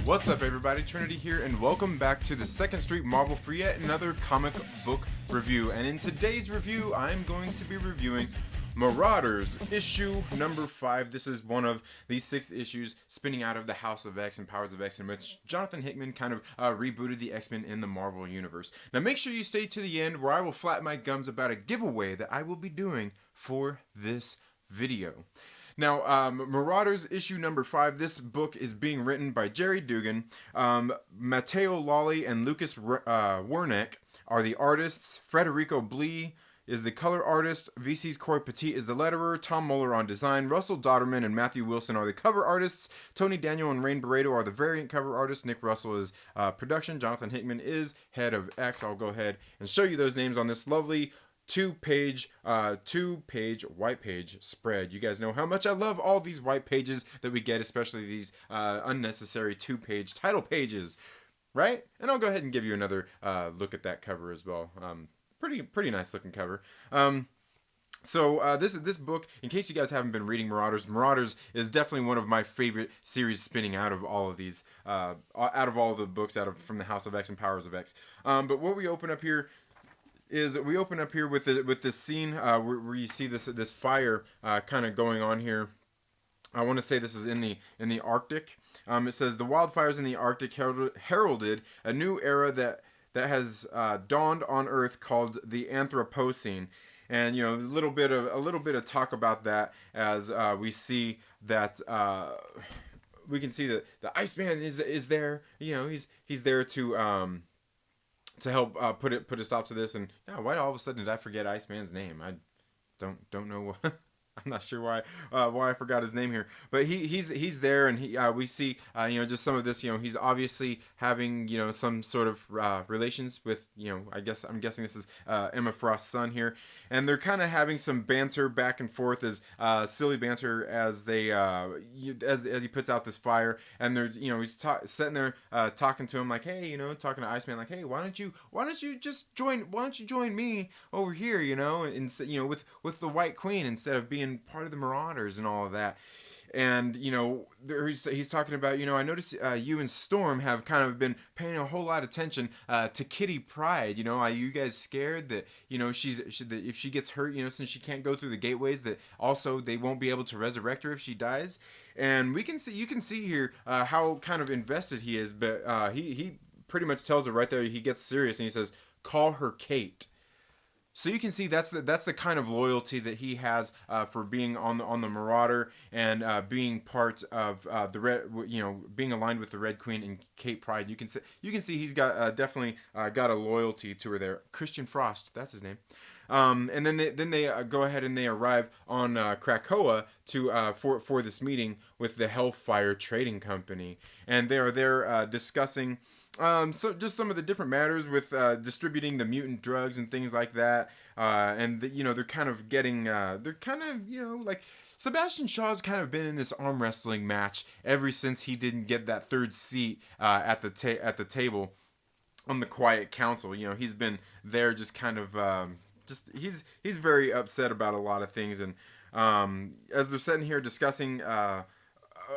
What's up, everybody? Trinity here, and welcome back to the 2nd Street Marvel for yet another comic book review. And in today's review, I'm going to be reviewing Marauders, issue number 5. This is one of these 6 issues spinning out of the House of X and Powers of X, in which Jonathan Hickman kind of rebooted the X-Men in the Marvel Universe. Now, make sure you stay to the end, where I will flap my gums about a giveaway that I will be doing for this video. Now, Marauders issue number 5, this book is being written by Jerry Dugan. Matteo Lolli and Lucas Wernick are the artists. Federico Blee is the color artist. VC's Corey Petit is the letterer. Tom Muller on design. Russell Dodderman and Matthew Wilson are the cover artists. Tony Daniel and Rain Barreto are the variant cover artists. Nick Russell is production. Jonathan Hickman is head of X. I'll go ahead and show you those names on this lovely two-page white page spread. You guys know how much I love all these white pages that we get, especially these unnecessary 2-page title pages, right? And I'll go ahead and give you another look at that cover as well. Pretty nice looking cover. So this book, in case you guys haven't been reading Marauders is definitely one of my favorite series spinning out of all of these, out of all of the books from the House of X and Powers of X. But what we open up here is with this scene where you see this fire kind of going on here. I want to say this is in the Arctic. It says the wildfires in the Arctic heralded a new era that has dawned on Earth called the Anthropocene. And a little bit of talk about that as we see that we can see that the Iceman is there. He's there to help put a stop to this. And why all of a sudden did I forget Iceman's name? I don't know. I'm not sure why I forgot his name here, but he's there, and we see just some of this. He's obviously having some sort of relations with I'm guessing this is Emma Frost's son here, and they're kind of having some banter back and forth, as silly banter as they as he puts out this fire, and they're he's sitting there talking to him like, hey, talking to Iceman like, hey, why don't you join me over here, and with the White Queen instead of being part of the Marauders and all of that. And he's talking about, I noticed you and Storm have kind of been paying a whole lot of attention to Kate Pryde. Are you guys scared that that if she gets hurt, since she can't go through the gateways, that also they won't be able to resurrect her if she dies? And you can see here how kind of invested he is, but he pretty much tells her right there. He gets serious and he says, "Call her Kate." So you can see that's the kind of loyalty that he has for being on the Marauder and being part of the Red, being aligned with the Red Queen and Kate Pryde. You can see he's got definitely got a loyalty to her there. Christian Frost, that's his name. And then they go ahead and they arrive on Krakoa for this meeting with the Hellfire Trading Company, and they are there discussing. So just some of the different matters with distributing the mutant drugs and things like that, and they're kind of getting like Sebastian Shaw's kind of been in this arm wrestling match ever since he didn't get that third seat at the table on the Quiet Council. He's been there just kind of he's very upset about a lot of things, and as they're sitting here discussing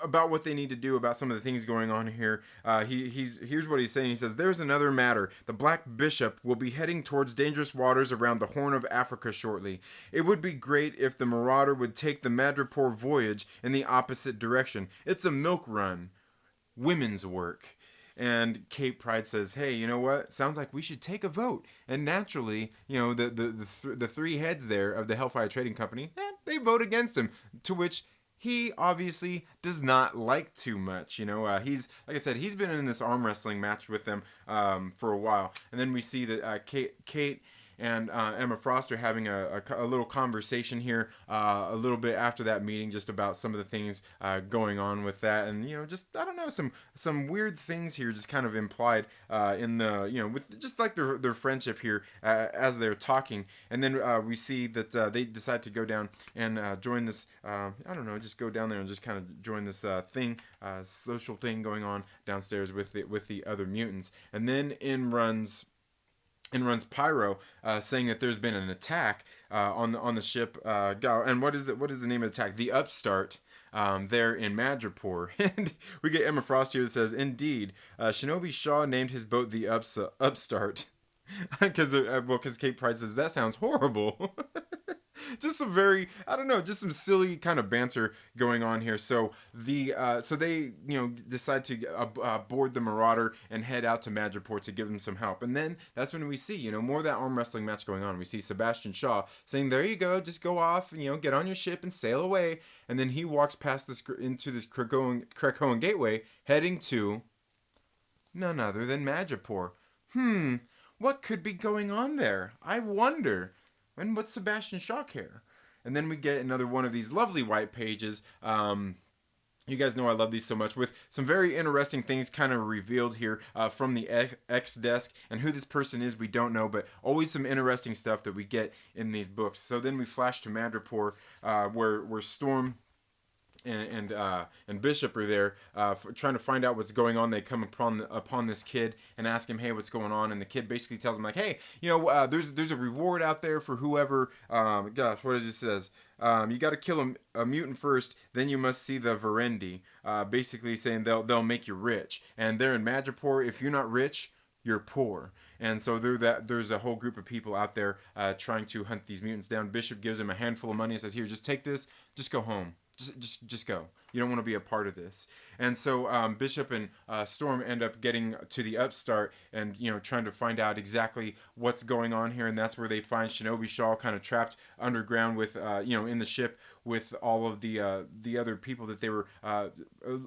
about what they need to do about some of the things going on here. Here's what he's saying. He says, "There's another matter. The Black Bishop will be heading towards dangerous waters around the Horn of Africa shortly. It would be great if the Marauder would take the Madripoor voyage in the opposite direction. It's a milk run. Women's work." And Kate Pryde says, "Hey, you know what? Sounds like we should take a vote." And naturally, the three heads there of the Hellfire Trading Company, they vote against him, to which he obviously does not like too much. He's, like I said, he's been in this arm wrestling match with them for a while. And then we see that Kate and Emma Frost are having a little conversation here a little bit after that meeting, just about some of the things going on with that, and just I don't know, some weird things here just kind of implied in the with just like their friendship here as they're talking. And then we see that they decide to go down and join this I don't know, just go down there and just kind of join this social thing going on downstairs with the other mutants. And then in runs and runs Pyro, saying that there's been an attack on the ship. And what is it? What is the name of the attack? The Upstart. There in Madripoor. And we get Emma Frost here that says, "Indeed, Shinobi Shaw named his boat the Upstart." Because Kate Pryde says that sounds horrible. Just some very, I don't know, just some silly kind of banter going on here. So they decide to board the Marauder and head out to Madripoor to give them some help. And then that's when we see more of that arm wrestling match going on. We see Sebastian Shaw saying, "There you go, just go off and get on your ship and sail away." And then he walks past this into this Krakoan gateway, heading to none other than Madripoor. What could be going on there? I wonder. And what's Sebastian Shaw care? And then we get another one of these lovely white pages. You guys know I love these so much, with some very interesting things kind of revealed here from the X desk. And who this person is, we don't know, but always some interesting stuff that we get in these books. So then we flash to Madripoor, where Storm and Bishop are there trying to find out what's going on. They come upon this kid and ask him, "Hey, what's going on?" And the kid basically tells him like, "Hey, there's a reward out there for whoever." Gosh, what does it says? You got to kill a mutant first, then you must see the Verendi. Basically saying they'll make you rich. And they're in Madripoor. If you're not rich, you're poor. And so there's a whole group of people out there trying to hunt these mutants down. Bishop gives him a handful of money and says, "Here, just take this, just go home. Just go. You don't want to be a part of this." And so Bishop and Storm end up getting to the Upstart and trying to find out exactly what's going on here. And that's where they find Shinobi Shaw kind of trapped underground with in the ship with all of the other people that they were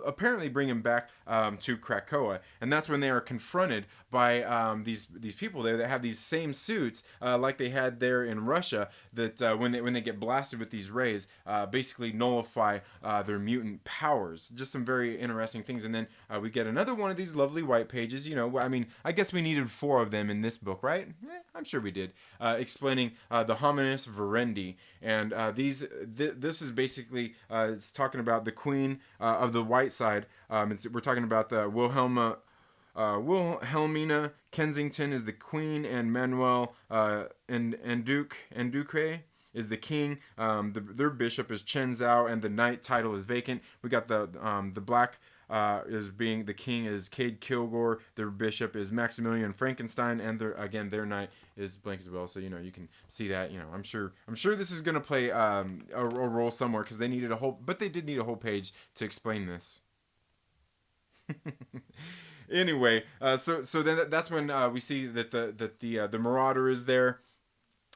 apparently bringing back to Krakoa. And that's when they are confronted by these people there that have these same suits like they had there in Russia. That when they get blasted with these rays, basically nullify their mutant powers. Just some very interesting things. And then we get another one of these lovely white pages. I guess we needed 4 of them in this book, right? I'm sure we did. Explaining the hominis verendi. And this is basically it's talking about the queen of the white side. We're talking about the Wilhelmina Kensington is the queen, and Manuel and Duke is the king. Their bishop is Chen Zhao, and the knight title is vacant. We got the black is being the king is Cade Kilgore. Their bishop is Maximilian Frankenstein, and their knight is blank as well. So you can see that. I'm sure this is gonna play a role somewhere, because they did need a whole page to explain this. Anyway, so then that's when we see that the Marauder is there.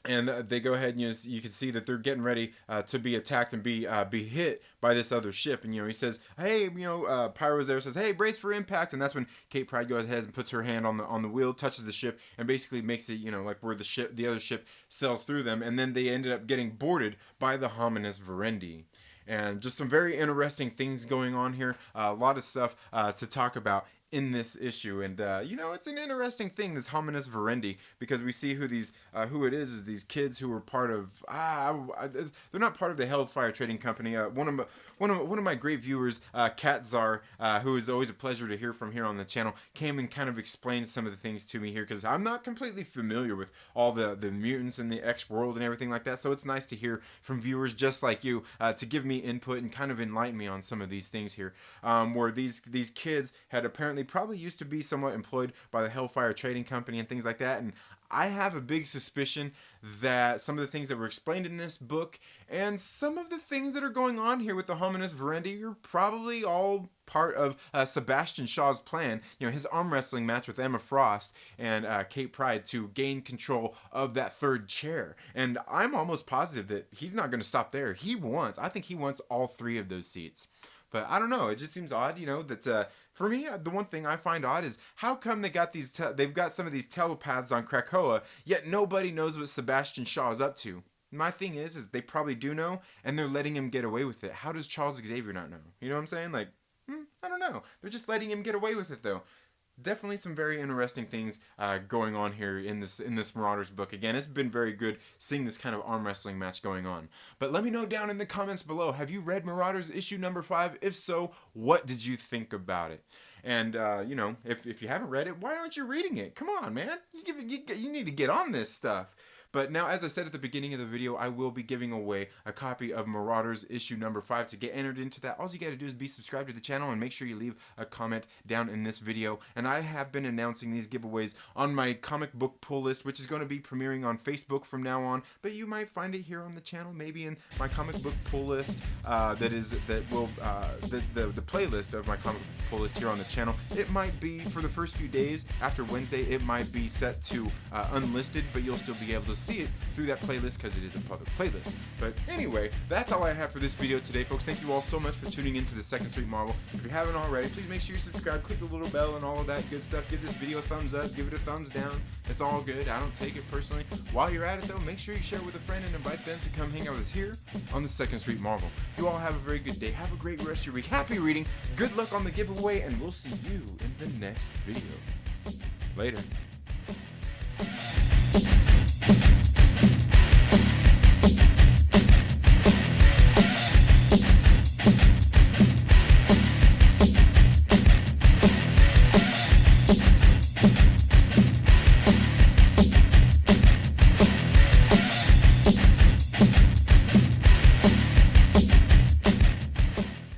And they go ahead and you can see that they're getting ready to be attacked and be hit by this other ship. And he says, "Hey, Pyro's there, says, 'Hey, brace for impact.'" And that's when Kate Pryde goes ahead and puts her hand on the wheel, touches the ship, and basically makes it like where the other ship sails through them. And then they ended up getting boarded by the hominis verendi. And just some very interesting things going on here. A lot of stuff to talk about in this issue. And it's an interesting thing, this hominis verendi, because we see who it is these kids who were part of they're not part of the Hellfire Trading Company. One of my great viewers, Cat Czar, who is always a pleasure to hear from here on the channel, came and kind of explained some of the things to me here, because I'm not completely familiar with all the mutants in the X world and everything like that. So it's nice to hear from viewers just like you to give me input and kind of enlighten me on some of these things here, where these kids had apparently probably used to be somewhat employed by the Hellfire Trading Company and things like that. And I have a big suspicion that some of the things that were explained in this book and some of the things that are going on here with the hominis verendi are probably all part of Sebastian Shaw's plan. His arm wrestling match with Emma Frost and Kate Pryde to gain control of that third chair. And I'm almost positive that he's not going to stop there. I think he wants all 3 of those seats. But I don't know. It just seems odd, that for me, the one thing I find odd is how come they got they've got some of these telepaths on Krakoa, yet nobody knows what Sebastian Shaw is up to. My thing is they probably do know, and they're letting him get away with it. How does Charles Xavier not know? You know what I'm saying? I don't know. They're just letting him get away with it, though. Definitely some very interesting things going on here in this Marauders book. Again, it's been very good seeing this kind of arm wrestling match going on. But let me know down in the comments below, have you read Marauders issue number 5? If so, what did you think about it? And you know, if you haven't read it, why aren't you reading it? Come on, man. You need to get on this stuff. But now, as I said at the beginning of the video, I will be giving away a copy of Marauders issue number 5. To get entered into that, all you gotta do is be subscribed to the channel and make sure you leave a comment down in this video. And I have been announcing these giveaways on my comic book pull list, which is going to be premiering on Facebook from now on. But you might find it here on the channel, maybe in my comic book pull list. The playlist of my comic book pull list here on the channel. It might be for the first few days after Wednesday. It might be set to unlisted, but you'll still be able to see it through that playlist because it is a public playlist. But anyway, that's all I have for this video today, folks. Thank you all so much for tuning into the Second Street Marvel. If you haven't already, please make sure you subscribe, click the little bell and all of that good stuff. Give this video a thumbs up, give it a thumbs down. It's all good. I don't take it personally. While you're at it though, make sure you share with a friend and invite them to come hang out with us here on the Second Street Marvel. You all have a very good day. Have a great rest of your week. Happy reading. Good luck on the giveaway, and we'll see you in the next video. Later.